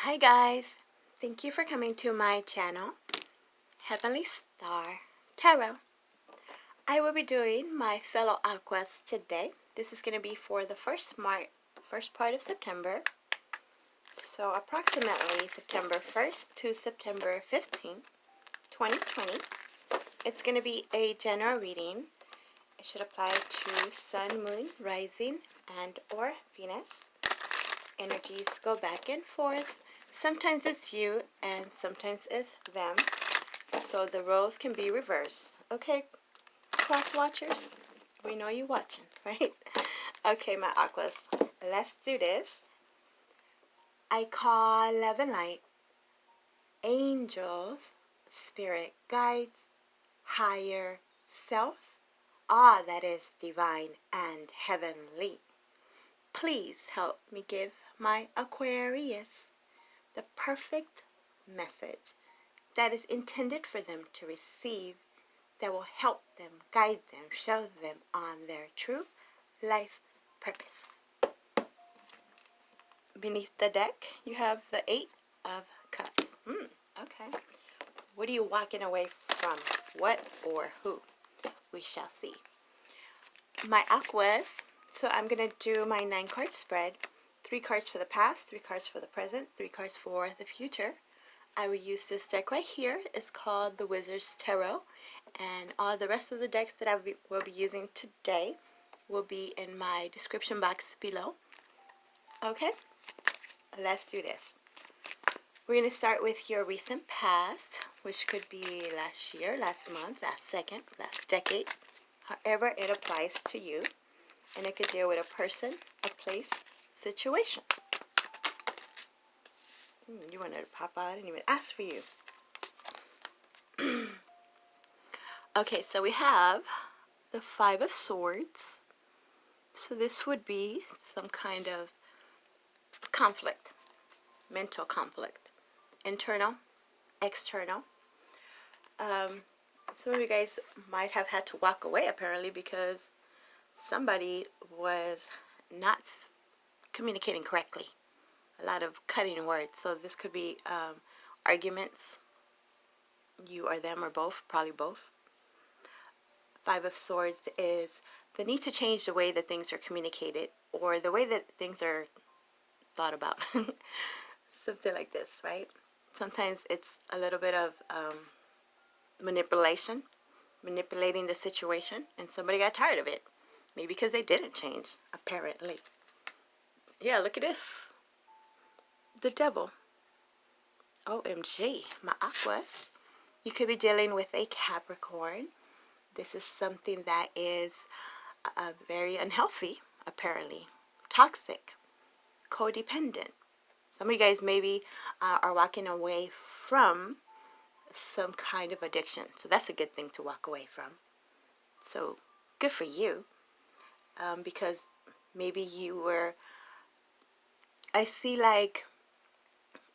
Hi guys, thank you for coming to my channel, Heavenly Star Tarot. I will be doing my fellow Aquas today. This is going to be for the first part of September. So approximately September 1st to September 15th, 2020. It's going to be a general reading. It should apply to Sun, Moon, Rising, and or Venus. Energies go back and forth. Sometimes it's you and sometimes it's them. So the roles can be reversed. Okay, cross watchers? We know you watching, right? Okay, my Aquas, let's do this. I call love and light, angels, spirit guides, higher self, all that is divine and heavenly. Please help me give my Aquarius the perfect message that is intended for them to receive, that will help them, guide them, show them on their true life purpose. Beneath the deck, you have the 8 of Cups. Okay. What are you walking away from? What or who? We shall see. My Aquas, so I'm going to do my 9-card spread. 3 cards for the past, 3 cards for the present, 3 cards for the future. I will use this deck right here. It's called the Wizard's Tarot. And all the rest of the decks that I will be using today will be in my description box below. Okay, let's do this. We're going to start with your recent past, which could be last year, last month, last second, last decade, however it applies to you. And it could deal with a person, a place, situation. You wanted to pop out, I didn't even ask for you. Okay, so we have the 5 of Swords. So this would be some kind of conflict, mental conflict, internal, external. Some of you guys might have had to walk away apparently because somebody was not communicating correctly. A lot of cutting words. So this could be arguments, you or them or both, probably both. 5 of Swords is the need to change the way that things are communicated or the way that things are thought about. Something like this, right? Sometimes it's a little bit of manipulation, manipulating the situation, and somebody got tired of it. Maybe because they didn't change, apparently. Yeah, look at this. The Devil. OMG, my Aquas. You could be dealing with a Capricorn. This is something that is very unhealthy, apparently. Toxic. Codependent. Some of you guys maybe are walking away from some kind of addiction. So that's a good thing to walk away from. So good for you. Because maybe you were, I see like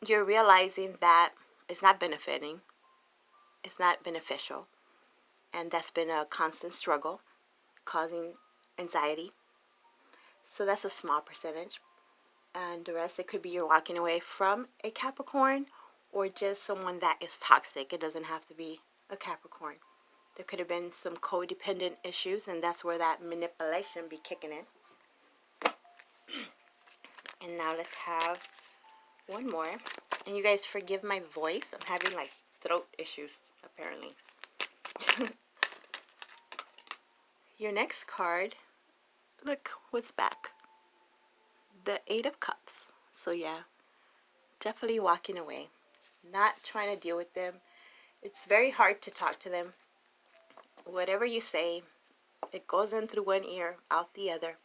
you're realizing that it's not benefiting. It's not beneficial. And that's been a constant struggle, causing anxiety. So that's a small percentage. And the rest, it could be you're walking away from a Capricorn or just someone that is toxic. It doesn't have to be a Capricorn. There could have been some codependent issues, and that's where that manipulation be kicking in. And now let's have one more. And you guys forgive my voice. I'm having like throat issues, apparently. Your next card, look what's back. The 8 of Cups. So yeah, definitely walking away. Not trying to deal with them. It's very hard to talk to them. Whatever you say, it goes in through one ear, out the other.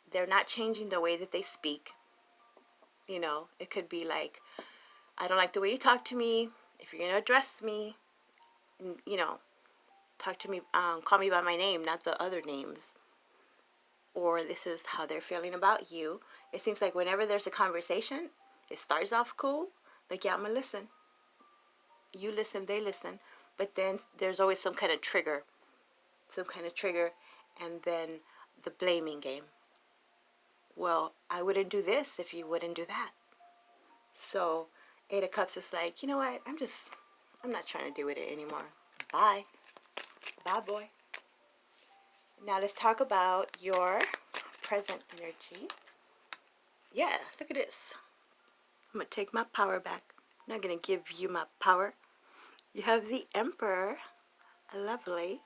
They're not changing the way that they speak. You know, it could be like, I don't like the way you talk to me. If you're going to address me, you know, talk to me, call me by my name, not the other names. Or this is how they're feeling about you. It seems like whenever there's a conversation, it starts off cool. Like, yeah, I'm going to listen. You listen, they listen. But then there's always some kind of trigger. And then the blaming game. Well, I wouldn't do this if you wouldn't do that. So 8 of Cups is like, you know what, I'm not trying to deal with it anymore. Bye. Bye, boy. Now let's talk about your present energy. Yeah, look at this. I'm going to take my power back. I'm not going to give you my power. You have the Emperor. Lovely.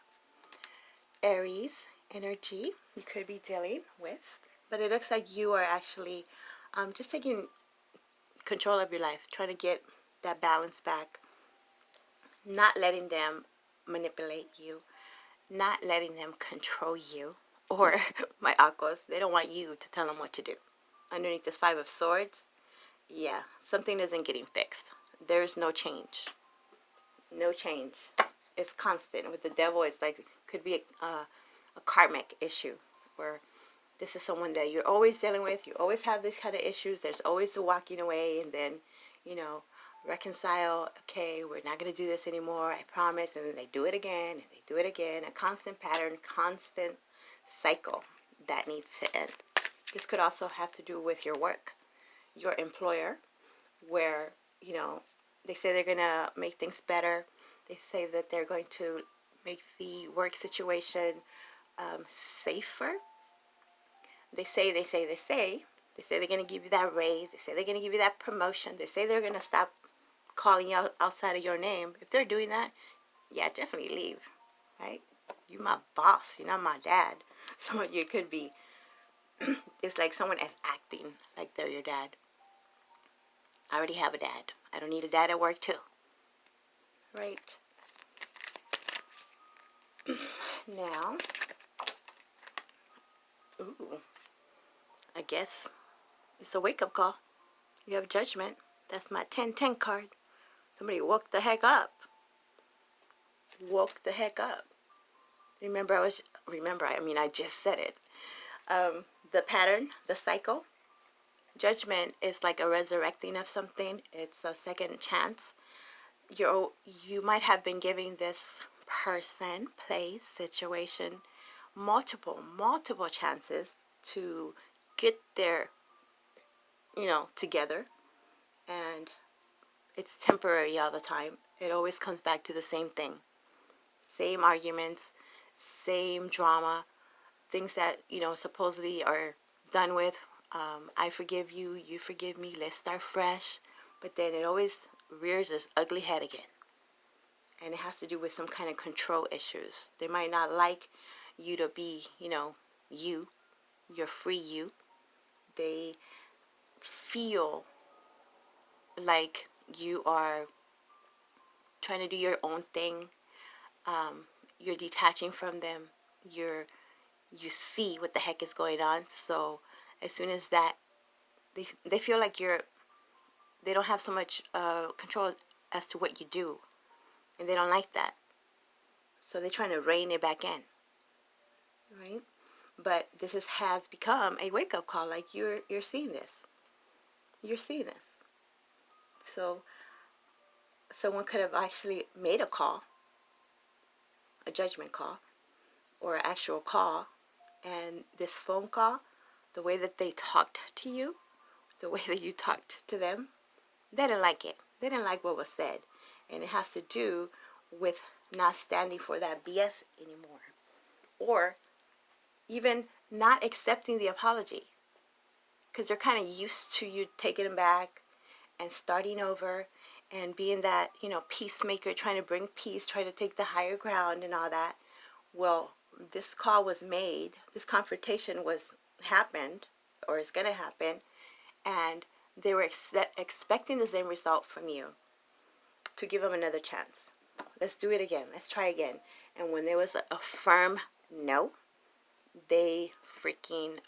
Aries energy you could be dealing with. But it looks like you are actually just taking control of your life. Trying to get that balance back. Not letting them manipulate you. Not letting them control you. Or my Aquas, they don't want you to tell them what to do. Underneath this 5 of Swords, yeah, something isn't getting fixed. There's no change. No change. It's constant. With the Devil, it's like, could be a karmic issue where this is someone that you're always dealing with. You always have these kind of issues. There's always the walking away and then, you know, reconcile. Okay, we're not going to do this anymore. I promise. And then they do it again and they do it again. A constant pattern, constant cycle that needs to end. This could also have to do with your work, your employer, where, you know, they say they're going to make things better. They say that they're going to make the work situation safer. They say they're going to give you that raise. They say they're going to give you that promotion. They say they're going to stop calling you out outside of your name. If they're doing that, yeah, definitely leave, right? You're my boss. You're not my dad. Some of you could be, it's like someone is acting like they're your dad. I already have a dad. I don't need a dad at work too. Right? Now, ooh, I guess it's a wake-up call. You have Judgment. That's my 1010 card. Somebody woke the heck up. Woke the heck up. I just said it. The pattern, the cycle. Judgment is like a resurrecting of something. It's a second chance. You might have been giving this person, place, situation, multiple chances to get their, together. And it's temporary all the time. It always comes back to the same thing. Same arguments, same drama, things that, supposedly are done with. I forgive you, you forgive me, let's start fresh. But then it always rears its ugly head again. And it has to do with some kind of control issues. They might not like you to be, your free you. They feel like you are trying to do your own thing. You're detaching from them. You see what the heck is going on. So as soon as that, they feel like they don't have so much control as to what you do. And they don't like that. So they're trying to rein it back in. Right? But this has become a wake-up call. Like you're seeing this. You're seeing this. So someone could have actually made a call, a judgment call, or an actual call. And this phone call, the way that they talked to you, the way that you talked to them, they didn't like it. They didn't like what was said. And it has to do with not standing for that BS anymore. Or even not accepting the apology. Because they're kind of used to you taking them back and starting over and being that, peacemaker, trying to bring peace, trying to take the higher ground and all that. Well, this call was made, this confrontation happened, or is going to happen, and they were expecting the same result from you, to give them another chance. Let's do it again. Let's try again. And when there was a firm no, they freaking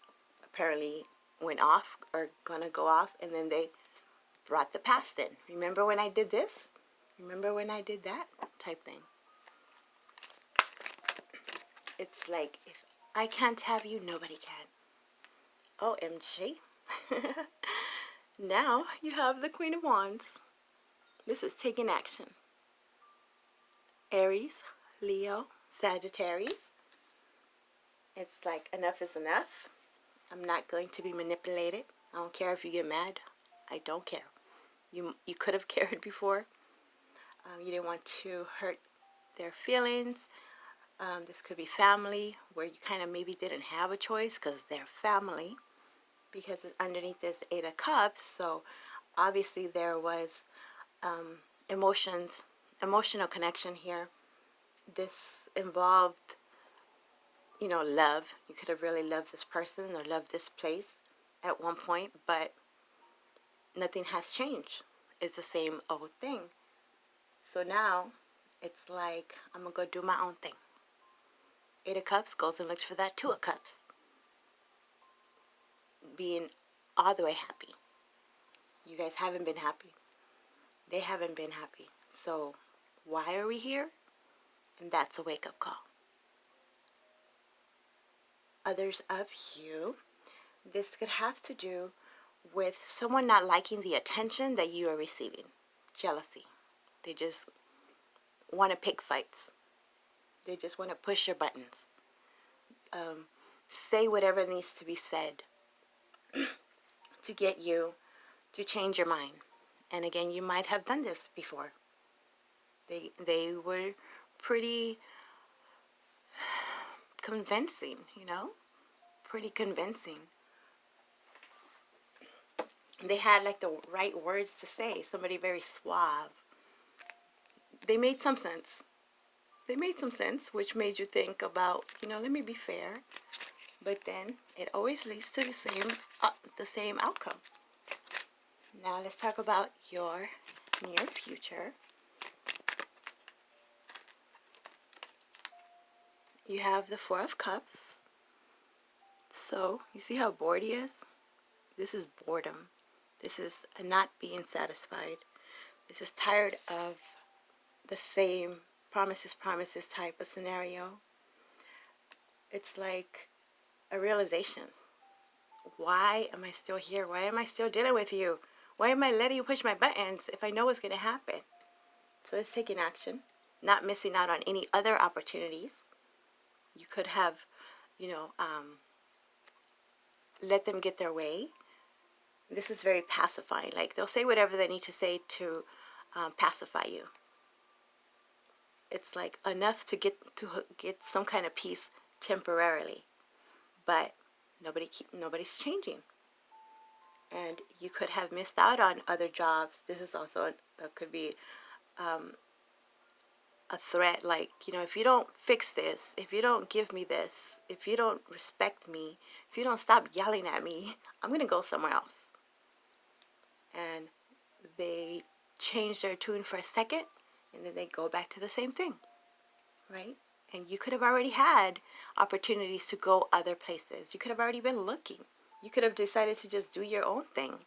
apparently went off or gonna go off, and then they brought the past in. Remember when I did this? Remember when I did that? Type thing. It's like, if I can't have you, nobody can. OMG. Now you have the Queen of Wands. This is taking action. Aries, Leo, Sagittarius. It's like, enough is enough. I'm not going to be manipulated. I don't care if you get mad. I don't care. you could have cared before. You didn't want to hurt their feelings. This could be family, where you kind of maybe didn't have a choice because they're family, because it's underneath this Eight of Cups. So obviously there was emotional connection here. This involved, love. You could have really loved this person or loved this place at one point, but nothing has changed. It's the same old thing. So now it's like, I'm going to go do my own thing. Eight of Cups goes and looks for that Two of Cups. Being all the way happy. You guys haven't been happy. They haven't been happy. So why are we here? And that's a wake-up call. Others of you, this could have to do with someone not liking the attention that you are receiving. Jealousy. They just want to pick fights. They just want to push your buttons. Say whatever needs to be said to get you to change your mind. And again, you might have done this before. They were pretty convincing, pretty convincing. They had like the right words to say, somebody very suave. They made some sense. Which made you think about, let me be fair. But then it always leads to the same outcome. Now let's talk about your near future. You have the Four of Cups. So you see how bored he is? This is boredom. This is not being satisfied. This is tired of the same promises type of scenario. It's like a realization. Why am I still here? Why am I still dealing with you? Why am I letting you push my buttons if I know what's going to happen? So it's taking action, not missing out on any other opportunities. You could have, let them get their way. This is very pacifying. Like, they'll say whatever they need to say to pacify you. It's like enough to get some kind of peace temporarily, but nobody's changing. And you could have missed out on other jobs. This is also could be a threat. Like, if you don't fix this, if you don't give me this, if you don't respect me, if you don't stop yelling at me, I'm gonna go somewhere else. And they change their tune for a second, and then they go back to the same thing, right? And you could have already had opportunities to go other places. You could have already been looking. You could have decided to just do your own thing,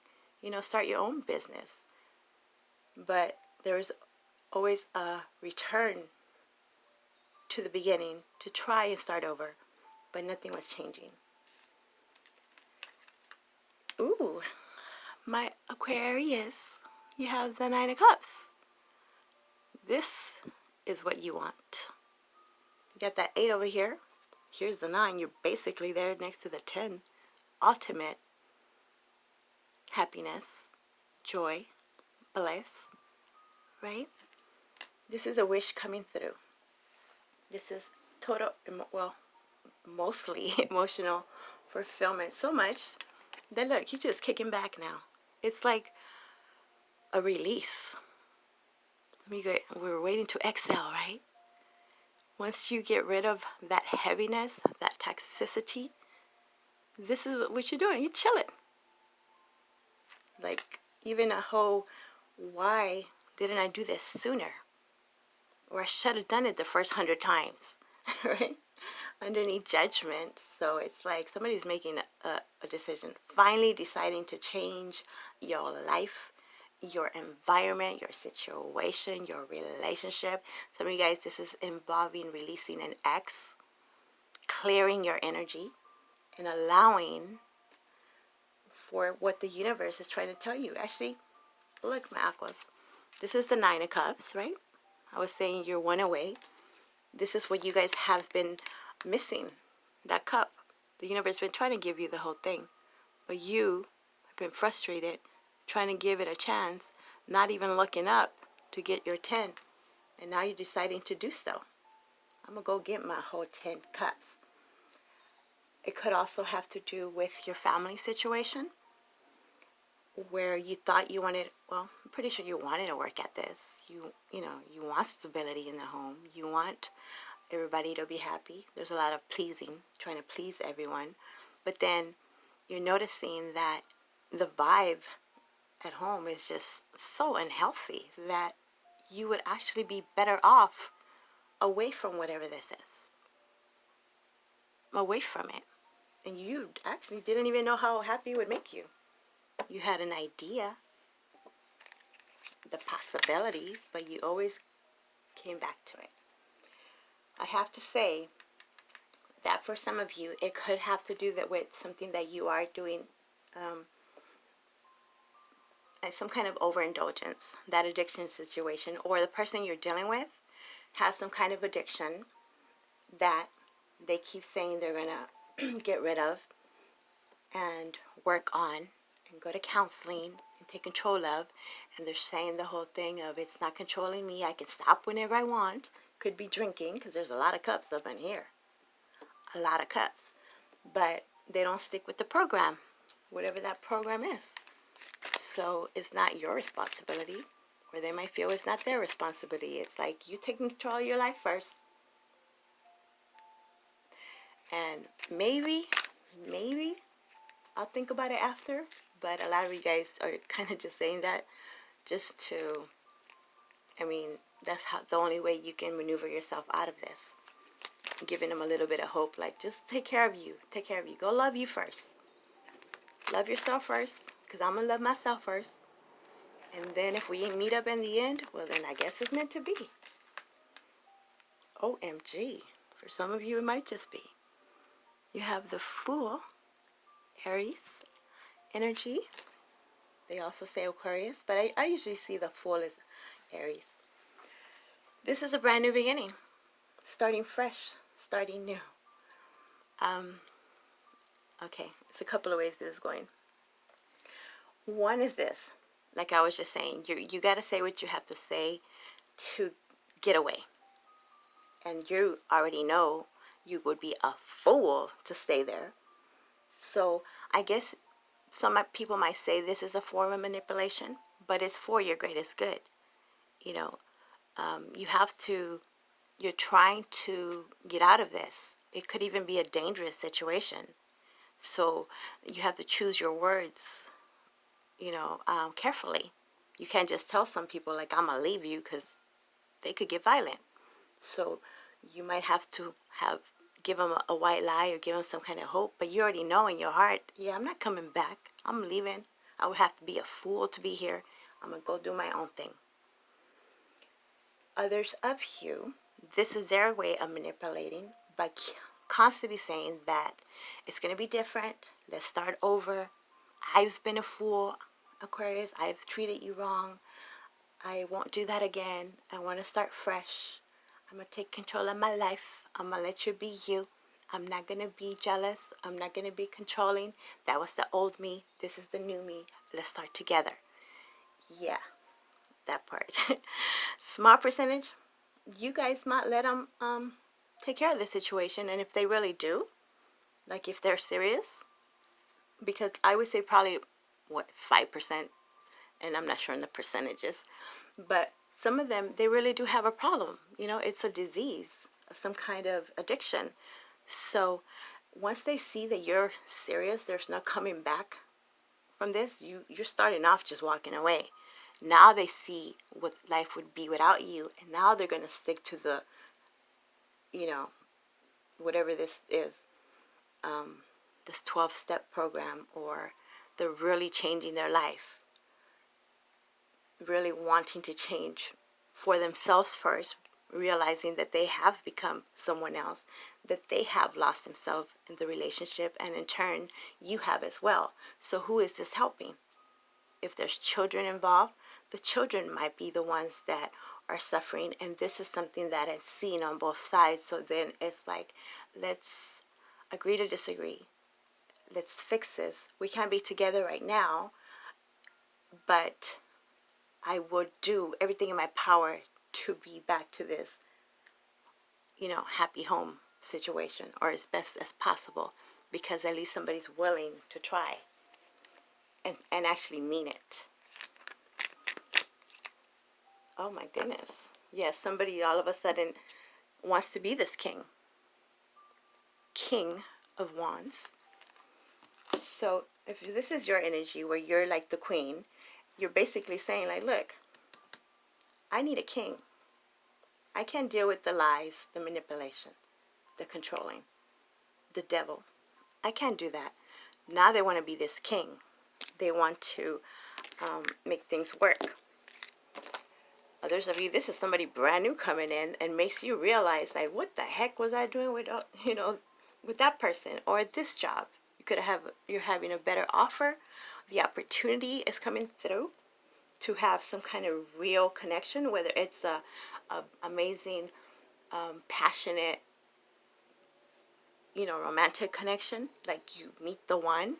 start your own business. But there's always a return to the beginning to try and start over, but nothing was changing. Ooh, my Aquarius, you have the Nine of Cups. This is what you want. You got that 8 over here. Here's the 9. You're basically there next to the 10. Ultimate happiness, joy, bliss, right? This is a wish coming through. This is mostly emotional fulfillment. So much that, look, he's just kicking back now. It's like a release. We're waiting to exhale, right? Once you get rid of that heaviness, that toxicity, this is what you're doing. You're chilling. Like, even a whole, why didn't I do this sooner? Or I should have done it the first 100 times, right? Underneath judgment. So it's like somebody's making a decision, finally deciding to change your life, your environment, your situation, your relationship. Some of you guys, this is involving releasing an ex, clearing your energy, and allowing for what the universe is trying to tell you. Actually, look, my aquas, this is the 9 of Cups, right? I was saying you're one away. This is what you guys have been missing, that cup. The universe has been trying to give you the whole thing, but you have been frustrated, trying to give it a chance, not even looking up to get your 10, and now you're deciding to do so. I'm going to go get my whole 10 cups. It could also have to do with your family situation, where you thought you wanted, well, I'm pretty sure you wanted to work at this. You know, you want stability in the home. You want everybody to be happy. There's a lot of pleasing, trying to please everyone. But then you're noticing that the vibe at home is just so unhealthy that you would actually be better off away from whatever this is. Away from it. And you actually didn't even know how happy it would make you. You had an idea, the possibility, but you always came back to it. I have to say that for some of you, it could have to do that with something that you are doing, some kind of overindulgence, that addiction situation, or the person you're dealing with has some kind of addiction that they keep saying they're going to get rid of and work on and go to counseling and take control of, and they're saying the whole thing of it's not controlling me, I can stop whenever I want. Could be drinking, because there's a lot of cups up in here, a lot of cups, but they don't stick with the program, whatever that program is. So it's not your responsibility, or they might feel it's not their responsibility. It's like you taking control of your life first, and maybe I'll think about it after, but a lot of you guys are kind of just saying that just to, I mean, that's how the only way you can maneuver yourself out of this. Giving them a little bit of hope, like just take care of you, go love you first, love yourself first, because I'm gonna love myself first, and then if we meet up in the end, well then I guess it's meant to be. OMG, for some of you it might just be. You have the Fool, Aries energy. They also say Aquarius, but I usually see the Fool as Aries. This is a brand new beginning, starting fresh, starting new. Okay, it's a couple of ways this is going. One is this, like I was just saying, you got to say what you have to say to get away. And you already know you would be a fool to stay there. So I guess some people might say this is a form of manipulation, but it's for your greatest good. You know, you're trying to get out of this. It could even be a dangerous situation. So you have to choose your words, carefully. You can't just tell some people, like, I'm going to leave you, because they could get violent. So you might have to give them a white lie or give them some kind of hope, but you already know in your heart, yeah, I'm not coming back. I'm leaving. I would have to be a fool to be here. I'm going to go do my own thing. Others of you, this is their way of manipulating by constantly saying that it's going to be different. Let's start over. I've been a fool, Aquarius. I've treated you wrong. I won't do that again. I want to start fresh. I'm going to take control of my life. I'm going to let you be you. I'm not going to be jealous. I'm not going to be controlling. That was the old me. This is the new me. Let's start together. Yeah, that part. Small percentage, you guys might let them take care of the situation. And if they really do, like if they're serious, because I would say probably, 5%, and I'm not sure in the percentages, but some of them, they really do have a problem. It's a disease, some kind of addiction. So once they see that you're serious, there's no coming back from this, you're starting off just walking away. Now they see what life would be without you, and now they're going to stick to the, whatever this is, this 12-step program, or they're really changing their life, really wanting to change for themselves first, realizing that they have become someone else, that they have lost themselves in the relationship, and in turn, you have as well. So who is this helping? If there's children involved, the children might be the ones that are suffering, and this is something that is seen on both sides. So then it's like, let's agree to disagree. Let's fix this. We can't be together right now, but I would do everything in my power to be back to this, happy home situation, or as best as possible, because at least somebody's willing to try and actually mean it. Oh my goodness. Yes, somebody all of a sudden wants to be this king of wands. So if this is your energy where you're like the queen, you're basically saying like, look, I need a king. I can't deal with the lies, the manipulation, the controlling, the devil. I can't do that. Now they want to be this king. They want to make things work. Others of you, this is somebody brand new coming in and makes you realize, like, what the heck was I doing with, with that person or this job? You're having a better offer. The opportunity is coming through to have some kind of real connection, whether it's a amazing, passionate, romantic connection, like you meet the one.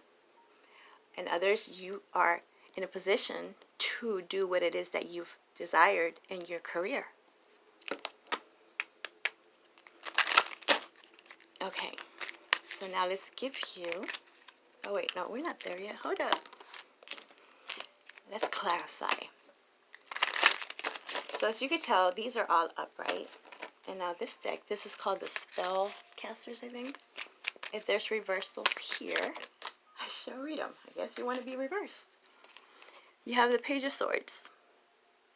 And others, you are in a position to do what it is that you've desired in your career. Okay, so now let's give you, oh wait, no, we're not there yet. Hold up. Let's clarify. So as you can tell, these are all upright. And now this deck, this is called the Spellcasters, I think. If there's reversals here, I shall read them. I guess you want to be reversed. You have the Page of Swords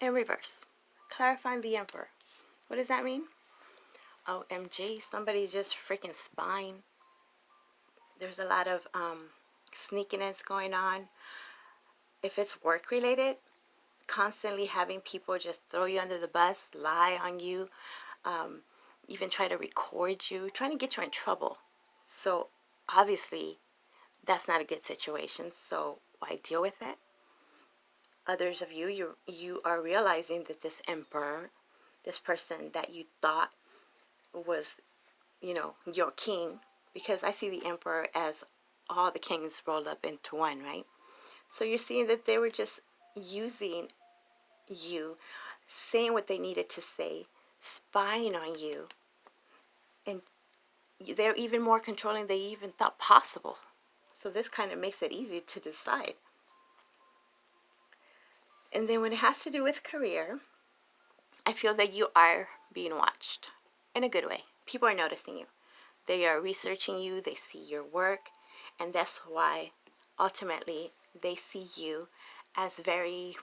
in reverse. Clarifying the Emperor. What does that mean? OMG, somebody's just freaking spying. There's a lot of sneakiness going on. If it's work related, constantly having people just throw you under the bus, lie on you, even try to record you, trying to get you in trouble. So obviously that's not a good situation, so why deal with it? Others of you, you are realizing that this emperor, this person that you thought was, your king, because I see the emperor as all the kings rolled up into one, right? So you're seeing that they were just using you, saying what they needed to say, spying on you, and they're even more controlling than they even thought possible. So this kind of makes it easy to decide. And then when it has to do with career, I feel that you are being watched in a good way. People are noticing you. They are researching you. They see your work. And that's why ultimately they see you as very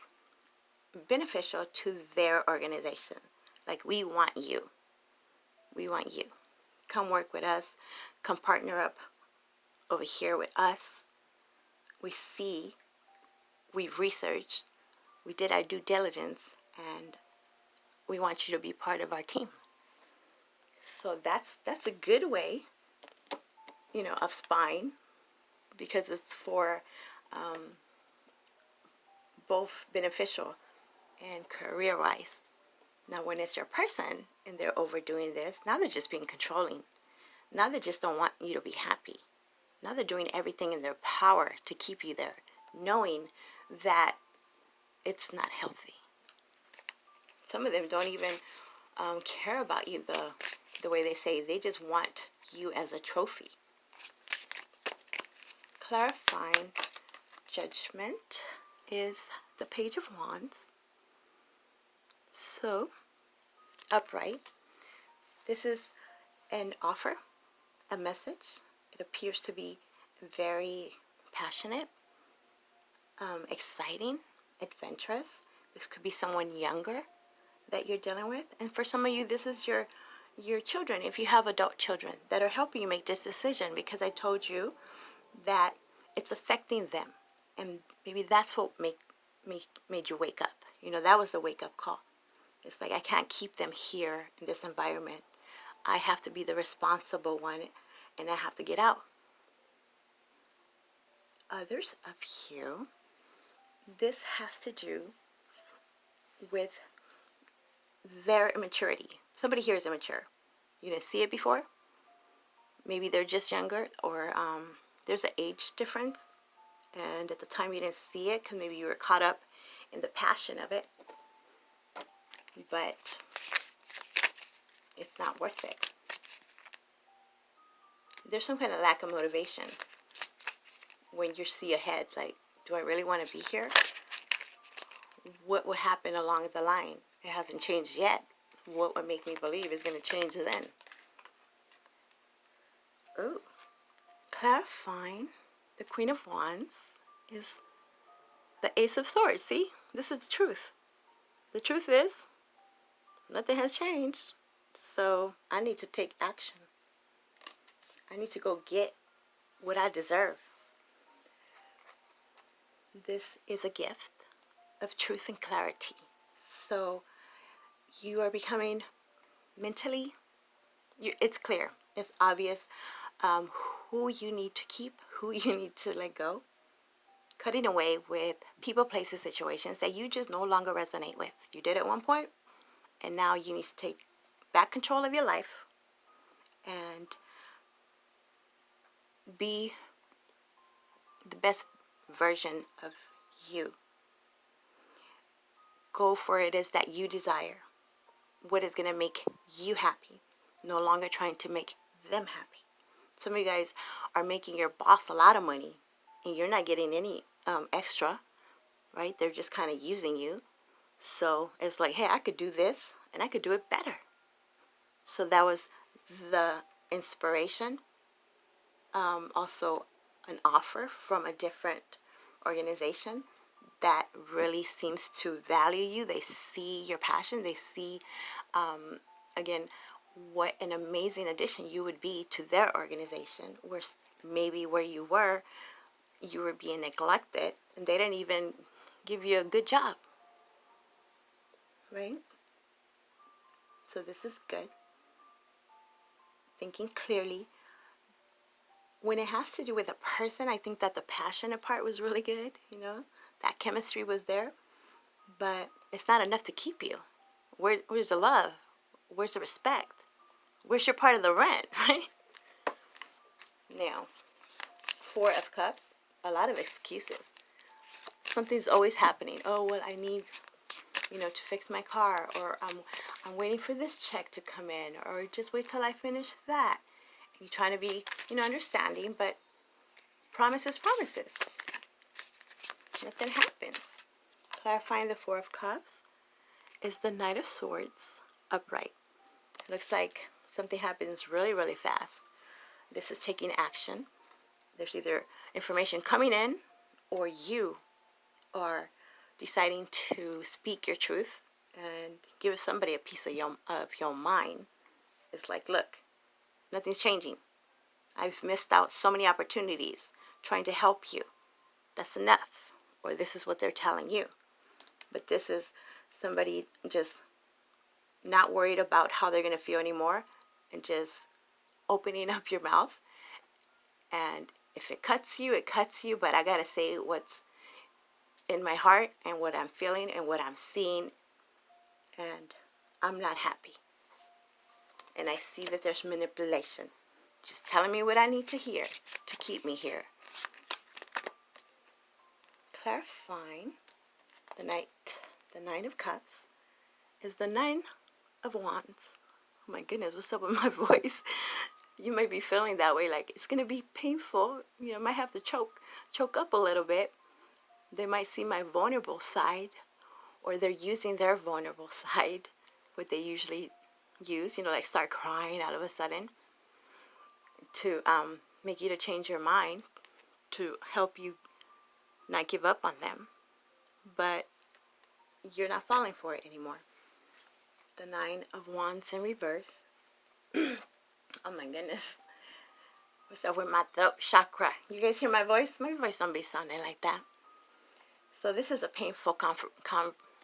beneficial to their organization. Like, we want you. We want you. Come work with us. Come partner up over here with us. We see, we've researched, we did our due diligence, and we want you to be part of our team. So that's a good way, of spying, because it's for both beneficial and career-wise. Now, when it's your person and they're overdoing this, now they're just being controlling. Now they just don't want you to be happy. Now they're doing everything in their power to keep you there, knowing that it's not healthy. Some of them don't even care about you the way they say. They just want you as a trophy. Clarifying Judgment is the Page of Wands. So, upright. This is an offer, a message. It appears to be very passionate, exciting, adventurous. This could be someone younger that you're dealing with. And for some of you, this is your children, if you have adult children that are helping you make this decision, because I told you that it's affecting them. And maybe that's what made you wake up. That was the wake-up call. It's like, I can't keep them here in this environment. I have to be the responsible one, and I have to get out. Others of you, this has to do with their immaturity. Somebody here is immature. You didn't see it before. Maybe they're just younger, or there's an age difference. And at the time you didn't see it because maybe you were caught up in the passion of it, but it's not worth it. There's some kind of lack of motivation when you see ahead, like, do I really want to be here? What will happen along the line? It hasn't changed yet. What would make me believe is going to change then? Ooh. Clarifying the Queen of Wands is the Ace of Swords. See? This is the truth. The truth is, nothing has changed. So I need to take action. I need to go get what I deserve. This is a gift of truth and clarity. So you are becoming mentally, it's clear, it's obvious who you need to keep, who you need to let go. Cutting away with people, places, situations that you just no longer resonate with. You did at one point, and now you need to take back control of your life and be the best version of you. Go for it as that you desire. What is going to make you happy? No longer trying to make them happy. Some of you guys are making your boss a lot of money and you're not getting any extra, right? They're just kind of using you. So it's like, hey, I could do this and I could do it better. So that was the inspiration. Also an offer from a different organization that really seems to value you. They see your passion. They see, again, what an amazing addition you would be to their organization, where maybe where you were being neglected and they didn't even give you a good job, right? So this is good. Thinking clearly. When it has to do with a person, I think that the passionate part was really good, you know. That chemistry was there, but it's not enough to keep you. Where's the love? Where's the respect? Where's your part of the rent, right? Now, 4 of Cups, a lot of excuses. Something's always happening. Oh, well, I need, to fix my car, or I'm waiting for this check to come in, or just wait till I finish that. You're trying to be, understanding, but promises. Nothing happens. Clarifying the 4 of Cups is the Knight of Swords upright. It looks like something happens really, really fast. This is taking action. There's either information coming in or you are deciding to speak your truth and give somebody a piece of your mind. It's like, look, nothing's changing. I've missed out so many opportunities trying to help you. That's enough. Or this is what they're telling you. But this is somebody just not worried about how they're going to feel anymore and just opening up your mouth. And if it cuts you, it cuts you. But I got to say what's in my heart and what I'm feeling and what I'm seeing. And I'm not happy. And I see that there's manipulation. Just telling me what I need to hear to keep me here. Clarifying the 9 of Cups is the 9 of Wands. Oh my goodness, what's up with my voice? You might be feeling that way, like it's going to be painful. I might have to choke up a little bit. They might see my vulnerable side, or they're using their vulnerable side, what they usually use, like start crying all of a sudden to make you to change your mind, to help you not give up on them. But you're not falling for it anymore. The 9 of Wands in reverse. Oh my goodness. What's up with my throat chakra? You guys hear my voice? My voice don't be sounding like that. So this is a painful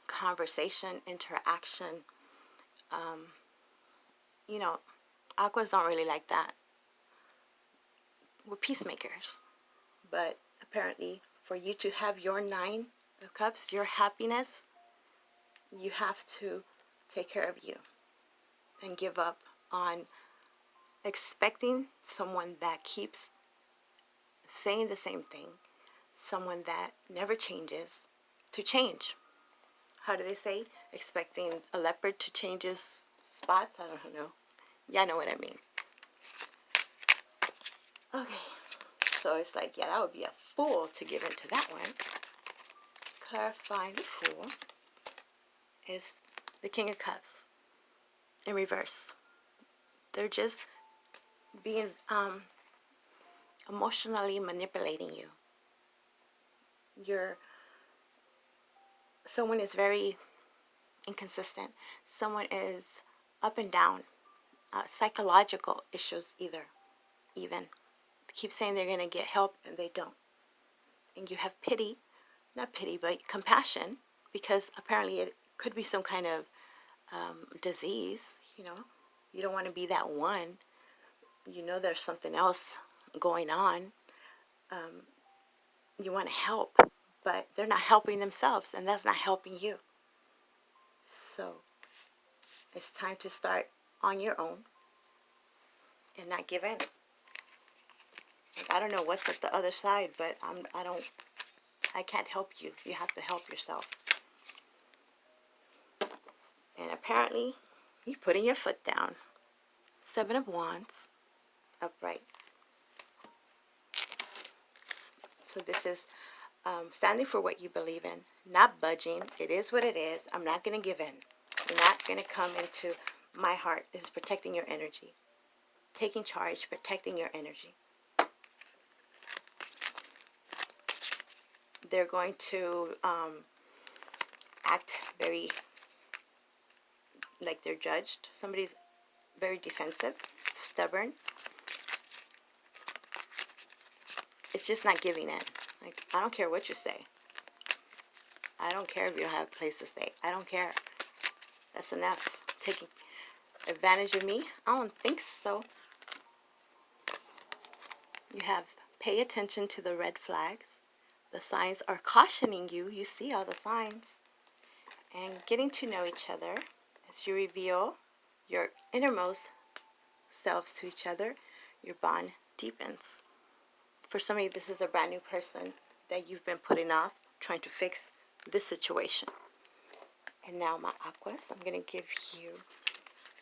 conversation, interaction. Aquas don't really like that. We're peacemakers. But apparently, for you to have your 9 of Cups, your happiness, you have to take care of you and give up on expecting someone that keeps saying the same thing, someone that never changes, to change. how do they say? Expecting a leopard to change his spots? I don't know. Yeah, I know what I mean. Okay. So it's like, yeah, that would be a fool to give into that one. Clarifying the Fool is the King of Cups in reverse. They're just being emotionally manipulating you. Someone is very inconsistent. Someone is up and down. Psychological issues even. They keep saying they're going to get help and they don't. And you have pity, not pity, but compassion, because apparently it could be some kind of disease, you know. You don't want to be that one. You know there's something else going on. You want to help, but they're not helping themselves, and that's not helping you. So it's time to start on your own and not give in. Like, I don't know what's at the other side, but I can't help you. You have to help yourself. And apparently, you're putting your foot down. 7 of Wands, upright. So this is standing for what you believe in, not budging. It is what it is. I'm not going to give in. You're not going to come into my heart. This is protecting your energy. Taking charge, protecting your energy. They're going to act very like they're judged. Somebody's very defensive, stubborn. It's just not giving in. Like, I don't care what you say. I don't care if you don't have a place to stay. I don't care. That's enough. Taking advantage of me? I don't think so. You have pay attention to the red flags. The signs are cautioning you. You see all the signs. And getting to know each other as you reveal your innermost selves to each other, your bond deepens. For some of you, this is a brand new person that you've been putting off, trying to fix this situation. And now, my Aquas, I'm going to give you